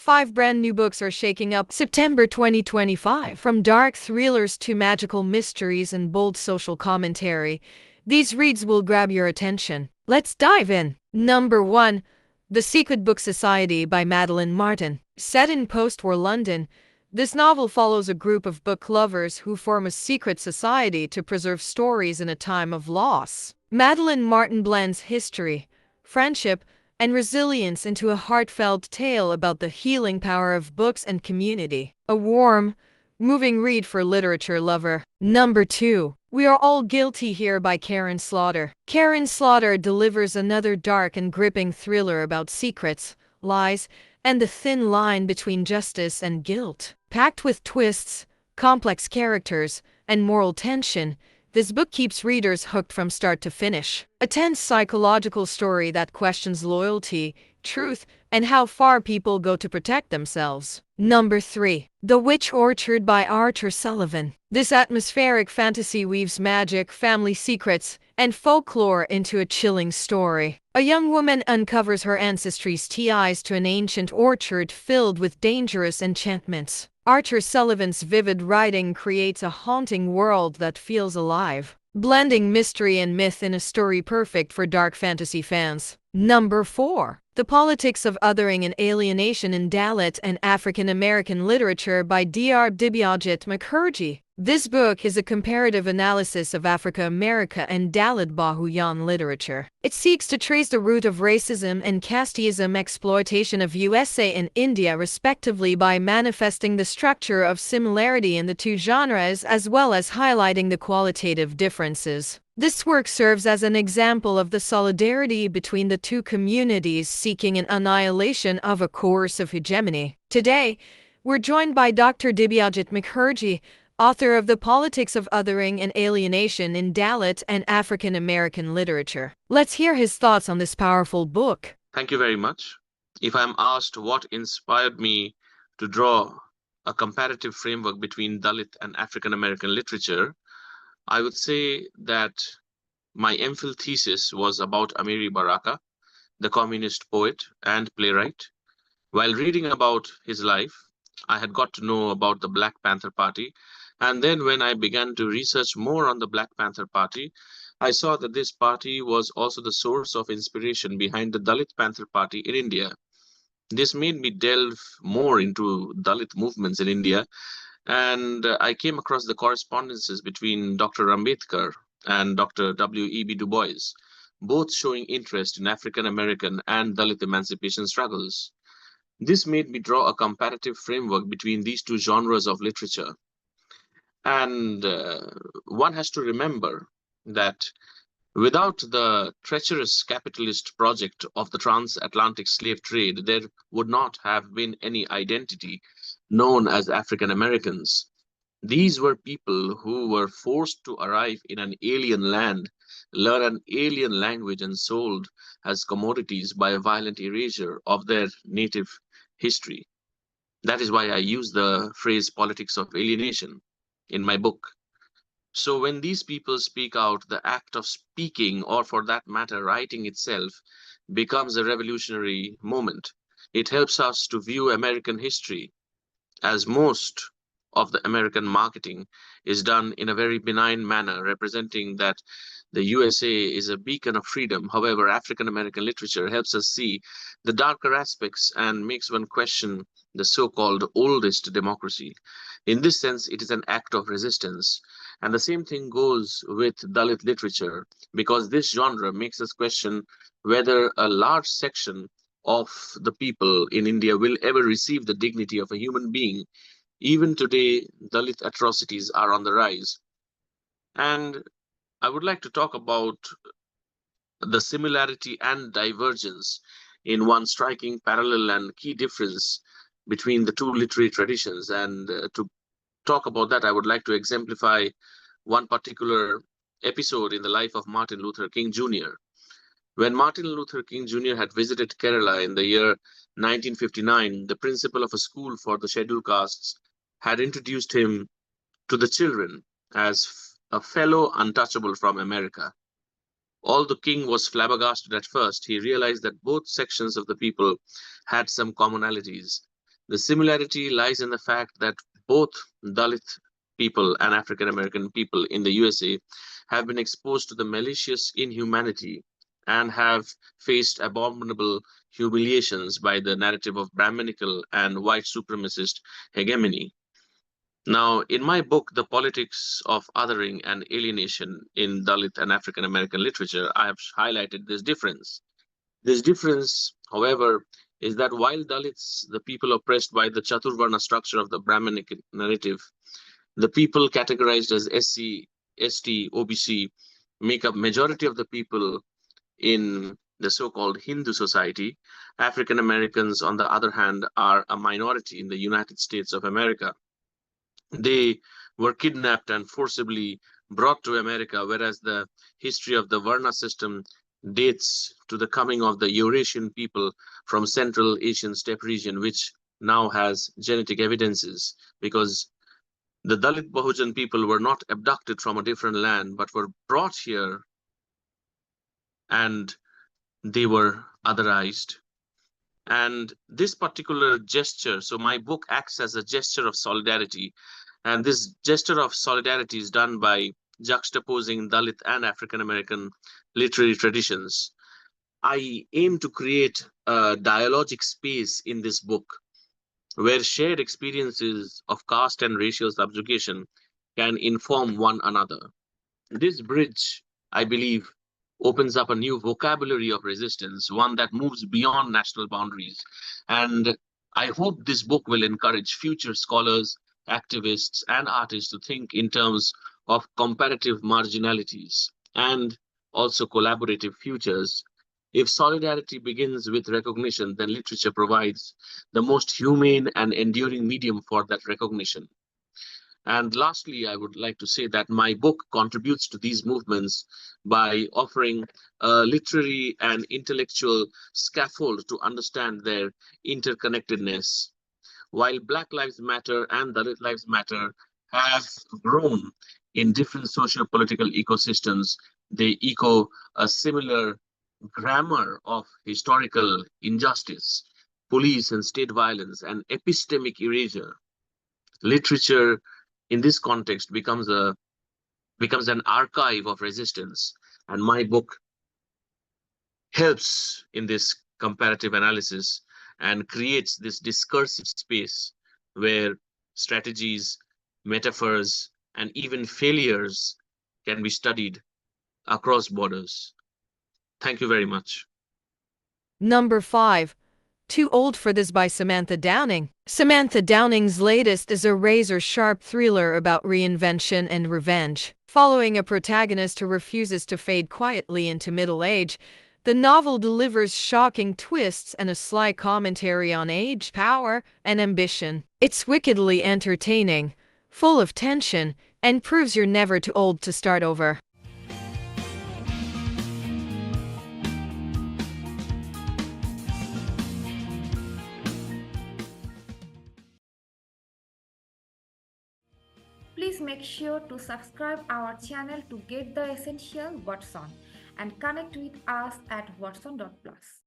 5 brand new books are shaking up September 2025. From dark thrillers to magical mysteries and bold social commentary, these reads will grab your attention. Let's dive in. Number 1. The Secret Book Society by Madeline Martin. Set in post-war London, this novel follows a group of book lovers who form a secret society to preserve stories in a time of loss. Madeline Martin blends history, friendship, and resilience into a heartfelt tale about the healing power of books and community. A warm, moving read for literature lover. Number 2. We Are All Guilty Here by Karin Slaughter. Karin Slaughter delivers another dark and gripping thriller about secrets, lies, and the thin line between justice and guilt. Packed with twists, complex characters, and moral tension, this book keeps readers hooked from start to finish. A tense psychological story that questions loyalty, truth, and how far people go to protect themselves. Number 3. The Witch Orchard by Archer Sullivan. This atmospheric fantasy weaves magic, family secrets, and folklore into a chilling story. A young woman uncovers her ancestry's ties to an ancient orchard filled with dangerous enchantments. Archer Sullivan's vivid writing creates a haunting world that feels alive, blending mystery and myth in a story perfect for dark fantasy fans. Number 4. The Politics of Othering and Alienation in Dalit and African American Literature by Dibyajit Mukherjee. This book is a comparative analysis of Africa America and Dalit Bahuyan literature. It seeks to trace the root of racism and casteism exploitation of USA and India respectively by manifesting the structure of similarity in the two genres as well as highlighting the qualitative differences. This work serves as an example of the solidarity between the two communities seeking an annihilation of a coercive hegemony. Today, we're joined by Dr. Dibyajit Mukherjee, author of The Politics of Othering and Alienation in Dalit and African American Literature. Let's hear his thoughts on this powerful book. Thank you very much. If I'm asked what inspired me to draw a comparative framework between Dalit and African American literature, I would say that my MPhil thesis was about Amiri Baraka, the communist poet and playwright. While reading about his life, I had got to know about the Black Panther Party, and then when I began to research more on the Black Panther Party, I saw that this party was also the source of inspiration behind the Dalit Panther Party in India. This made me delve more into Dalit movements in India, and I came across the correspondences between Dr. Ambedkar and Dr. W.E.B. Du Bois, both showing interest in African American and Dalit emancipation struggles. This made me draw a comparative framework between these two genres of literature. And one has to remember that without the treacherous capitalist project of the transatlantic slave trade, there would not have been any identity known as African Americans. These were people who were forced to arrive in an alien land, learn an alien language, and sold as commodities by a violent erasure of their native history. That is why I use the phrase politics of alienation in my book. So when these people speak out, the act of speaking, or for that matter, writing itself, becomes a revolutionary moment. It helps us to view American history, as most of the American marketing is done in a very benign manner, representing that the USA is a beacon of freedom. However, African American literature helps us see the darker aspects and makes one question the so-called oldest democracy. In this sense, it is an act of resistance. And the same thing goes with Dalit literature, because this genre makes us question whether a large section of the people in India will ever receive the dignity of a human being. Even today, Dalit atrocities are on the rise. And I would like to talk about the similarity and divergence in one striking parallel and key difference between the two literary traditions. And to talk about that, I would like to exemplify one particular episode in the life of Martin Luther King Jr. When Martin Luther King Jr. had visited Kerala in the year 1959, the principal of a school for the scheduled castes had introduced him to the children as a fellow untouchable from America. Although King was flabbergasted at first, he realized that both sections of the people had some commonalities. The similarity lies in the fact that both Dalit people and African American people in the USA have been exposed to the malicious inhumanity and have faced abominable humiliations by the narrative of Brahminical and white supremacist hegemony. Now, in my book, The Politics of Othering and Alienation in Dalit and African American Literature, I have highlighted this difference. This difference, however, is that while Dalits, the people oppressed by the Chaturvarna structure of the Brahminic narrative, the people categorized as SC, ST, OBC, make up majority of the people in the so-called Hindu society. African Americans, on the other hand, are a minority in the United States of America. They were kidnapped and forcibly brought to America, whereas the history of the Varna system dates to the coming of the Eurasian people from Central Asian steppe region, which now has genetic evidences because the Dalit Bahujan people were not abducted from a different land, but were brought here and they were otherized. And this particular gesture, so my book acts as a gesture of solidarity. And this gesture of solidarity is done by juxtaposing Dalit and African American literary traditions. I aim to create a dialogic space in this book where shared experiences of caste and racial subjugation can inform one another. This bridge, I believe, opens up a new vocabulary of resistance, one that moves beyond national boundaries. And I hope this book will encourage future scholars, activists, and artists to think in terms of comparative marginalities and also collaborative futures. If solidarity begins with recognition, then literature provides the most humane and enduring medium for that recognition. And lastly, I would like to say that my book contributes to these movements by offering a literary and intellectual scaffold to understand their interconnectedness. While Black Lives Matter and Dalit Lives Matter have grown in different socio-political ecosystems, they echo a similar grammar of historical injustice, police and state violence, and epistemic erasure. Literature in this context becomes an archive of resistance, and my book helps in this comparative analysis and creates this discursive space where strategies, metaphors, and even failures can be studied across borders. Thank you very much. Number 5. Too Old for This by Samantha Downing. Samantha Downing's latest is a razor-sharp thriller about reinvention and revenge. Following a protagonist who refuses to fade quietly into middle age, the novel delivers shocking twists and a sly commentary on age, power, and ambition. It's wickedly entertaining, full of tension, and proves you're never too old to start over. Please make sure to subscribe our channel to get the essential WhatsOn and connect with us at WhatsOn.plus.